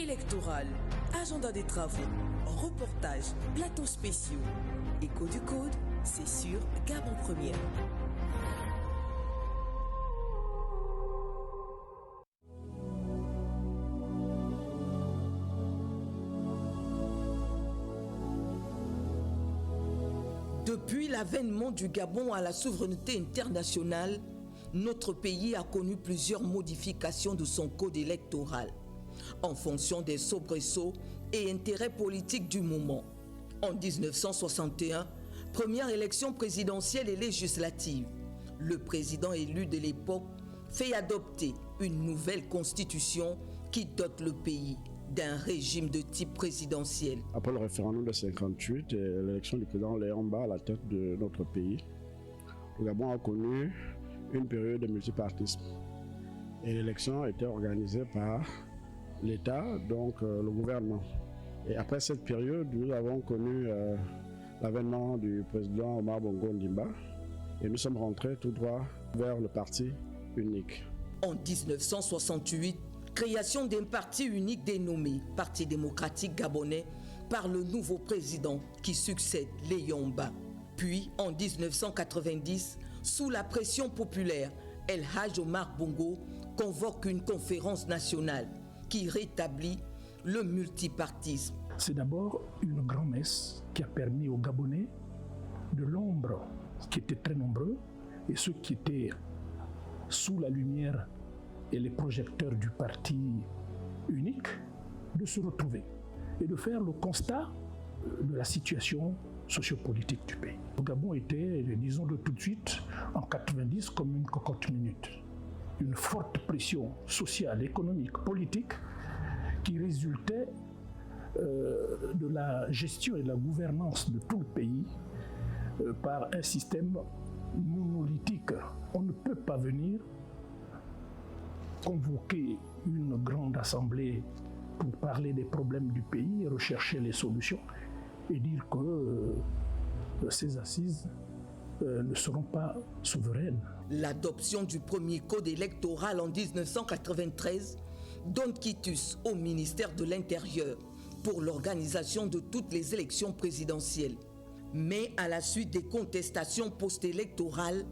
électoral, agenda des travaux, reportages, plateaux spéciaux. Écho du Code, c'est sur Gabon Première. Depuis l'avènement du Gabon à la souveraineté internationale, notre pays a connu plusieurs modifications de son code électoral, en fonction des soubresauts et intérêts politiques du moment. En 1961, première élection présidentielle et législative, le président élu de l'époque fait adopter une nouvelle constitution qui dote le pays d'un régime de type présidentiel. Après le référendum de 1958 et l'élection du président Léon Mba à la tête de notre pays, le Gabon a connu une période de multipartisme. Et l'élection a été organisée par l'État, donc le gouvernement. Et après cette période, nous avons connu l'avènement du président Omar Bongo Ondimba et nous sommes rentrés tout droit vers le parti unique. En 1968, création d'un parti unique dénommé Parti démocratique gabonais par le nouveau président qui succède Léon Mba. Puis en 1990, sous la pression populaire, El Hadj Omar Bongo convoque une conférence nationale qui rétablit le multipartisme. C'est d'abord une grand-messe qui a permis aux Gabonais, de l'ombre, qui étaient très nombreux, et ceux qui étaient sous la lumière et les projecteurs du parti unique, de se retrouver et de faire le constat de la situation sociopolitique du pays. Le Gabon était, disons de tout de suite, en 90 comme une cocotte minute. Une forte pression sociale, économique, politique qui résultait de la gestion et de la gouvernance de tout le pays par un système monolithique. On ne peut pas venir convoquer une grande assemblée pour parler des problèmes du pays et rechercher les solutions et dire que ces assises ne seront pas souveraines. L'adoption du premier code électoral en 1993 donne quitus au ministère de l'Intérieur pour l'organisation de toutes les élections présidentielles. Mais à la suite des contestations post-électorales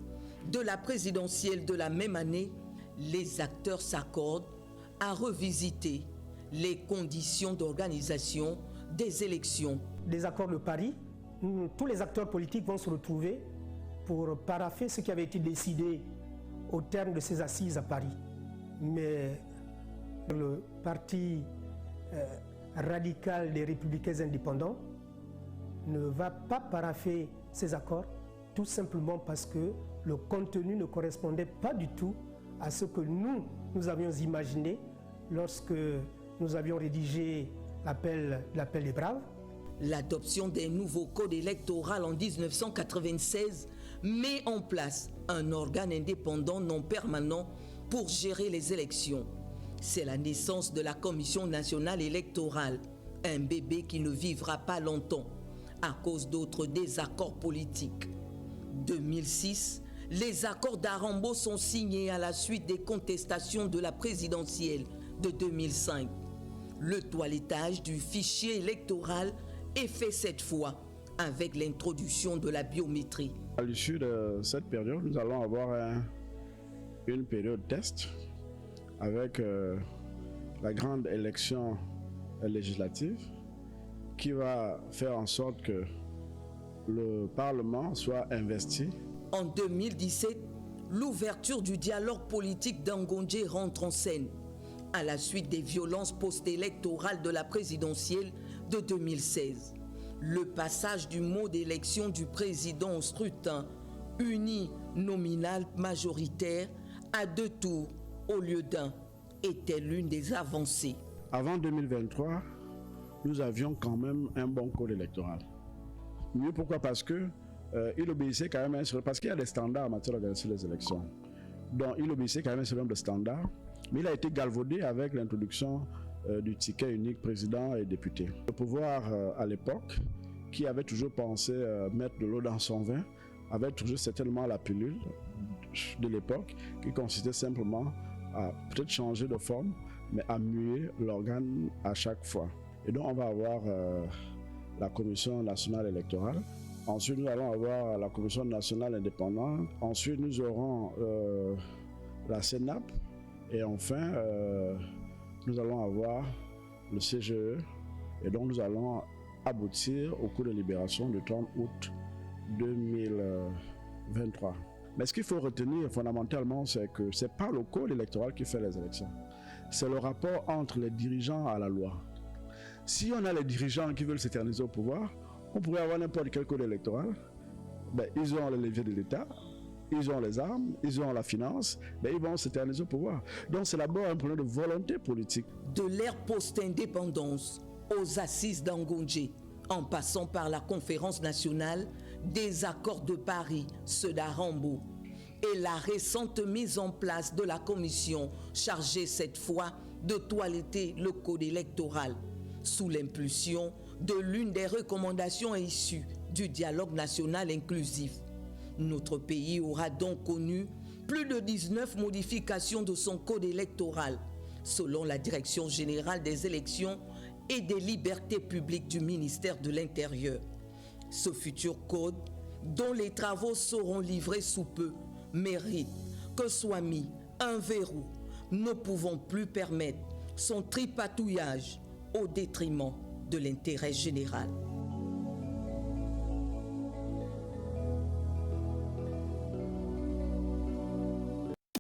de la présidentielle de la même année, les acteurs s'accordent à revisiter les conditions d'organisation des élections. Des accords de Paris, tous les acteurs politiques vont se retrouver pour parapher ce qui avait été décidé au terme de ces assises à Paris. Mais le parti radical des Républicains indépendants ne va pas parapher ces accords, tout simplement parce que le contenu ne correspondait pas du tout à ce que nous avions imaginé lorsque nous avions rédigé l'appel des braves. L'adoption d'un nouveau code électoral en 1996 met en place un organe indépendant non permanent pour gérer les élections. C'est la naissance de la Commission nationale électorale, un bébé qui ne vivra pas longtemps à cause d'autres désaccords politiques. 2006, les accords d'Arambo sont signés à la suite des contestations de la présidentielle de 2005. Le toilettage du fichier électoral est fait cette fois avec l'introduction de la biométrie. À l'issue de cette période, nous allons avoir une période test avec la grande élection législative qui va faire en sorte que le Parlement soit investi. En 2017, l'ouverture du dialogue politique d'Angondje rentre en scène à la suite des violences post-électorales de la présidentielle de 2016. Le passage du mode d'élection du président au scrutin uninominal majoritaire à 2 tours au lieu d'1 était l'une des avancées. Avant 2023, nous avions quand même un bon code électoral. Mieux pourquoi? Parce que il obéissait quand même parce qu'il y a des standards en matière d'organiser les élections. Donc il obéissait quand même à un certain nombre de standards, mais il a été galvaudé avec l'introduction du ticket unique président et député. Le pouvoir à l'époque, qui avait toujours pensé mettre de l'eau dans son vin, avait toujours certainement la pilule de l'époque qui consistait simplement à peut-être changer de forme, mais à muer l'organe à chaque fois. Et donc on va avoir la Commission nationale électorale. Ensuite, nous allons avoir la Commission nationale indépendante. Ensuite, nous aurons la CENAP. Et enfin, nous allons avoir le CGE. Et donc, nous allons aboutir au coup de libération du 30 août 2023. Mais ce qu'il faut retenir fondamentalement, c'est que ce n'est pas le code électoral qui fait les élections. C'est le rapport entre les dirigeants à la loi. Si on a les dirigeants qui veulent s'éterniser au pouvoir, on pourrait avoir n'importe quel code électoral. Ben, ils ont les leviers de l'État, ils ont les armes, ils ont la finance, ben, ils vont s'éterniser au pouvoir. Donc c'est d'abord un problème de volonté politique. De l'ère post-indépendance aux assises d'Angondje, en passant par la conférence nationale des accords de Paris, ceux d'Arambo, et la récente mise en place de la commission chargée cette fois de toiletter le code électoral, sous l'impulsion de l'une des recommandations issues du dialogue national inclusif. Notre pays aura donc connu plus de 19 modifications de son code électoral, selon la Direction générale des élections et des libertés publiques du ministère de l'Intérieur. Ce futur code, dont les travaux seront livrés sous peu, mérite que soit mis un verrou. Ne pouvons plus permettre son tripatouillage au détriment de l'intérêt général.